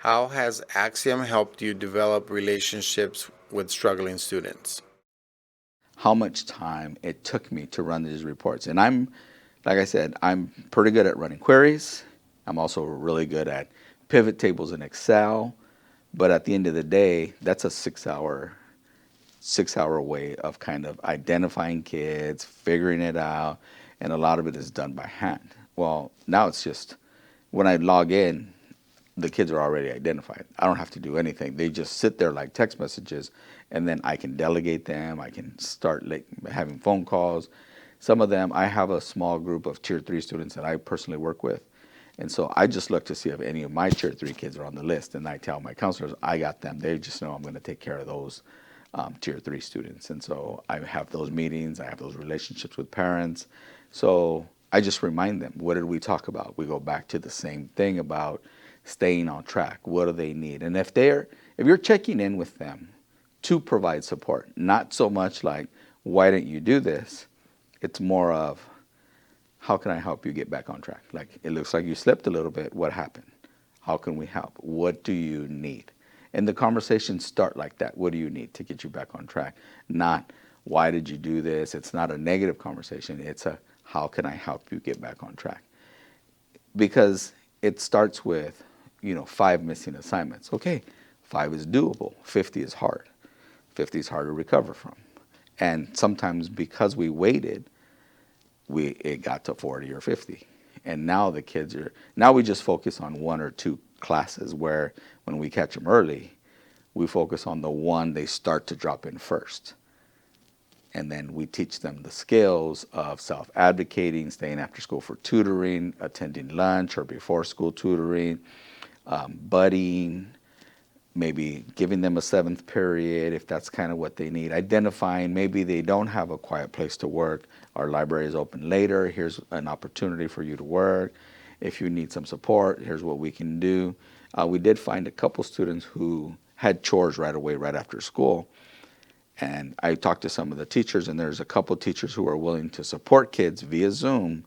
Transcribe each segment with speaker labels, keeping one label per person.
Speaker 1: How has Axiom helped you develop relationships with struggling students?
Speaker 2: How much time it took me to run these reports. And like I said, I'm pretty good at running queries. I'm also really good at pivot tables in Excel. But at the end of the day, that's a 6 hour way of kind of identifying kids, figuring it out, and a lot of it is done by hand. Well, now it's just when I log in, the kids are already identified. I don't have to do anything. They just sit there like text messages, and then I can delegate them. I can start like having phone calls. Some of them, I have a small group of tier 3 students that I personally work with. And so I just look to see if any of my tier 3 kids are on the list, and I tell my counselors, I got them. They just know I'm going to take care of those tier 3 students. And so I have those meetings, I have those relationships with parents. So I just remind them, what did we talk about? We go back to the same thing about staying on track. What do they need? And if you're checking in with them to provide support, not so much like, why didn't you do this? It's more of, how can I help you get back on track? Like, it looks like you slipped a little bit. What happened? How can we help? What do you need? And the conversations start like that. What do you need to get you back on track? Not, why did you do this? It's not a negative conversation. It's a, how can I help you get back on track? Because it starts with, 5 missing assignments. Okay, 5 is doable. 50 is hard. 50 is hard to recover from. And sometimes because we waited, it got to 40 or 50. And now now we just focus on 1 or 2 classes, where when we catch them early, we focus on the one they start to drop in first. And then we teach them the skills of self-advocating, staying after school for tutoring, attending lunch or before school tutoring, buddying, maybe giving them a 7th period if that's kind of what they need, identifying maybe they don't have a quiet place to work. Our library is open later. Here's an opportunity for you to work. If you need some support, here's what we can do. We did find a couple students who had chores right away, right after school. And I talked to some of the teachers, and there's a couple teachers who are willing to support kids via Zoom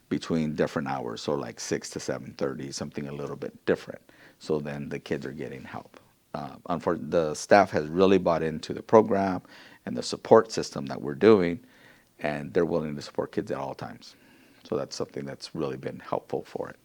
Speaker 2: between different hours, so like 6 to 7:30, something a little bit different. So then the kids are getting help. Unfortunately, the staff has really bought into the program and the support system that we're doing, and they're willing to support kids at all times. So that's something that's really been helpful for it.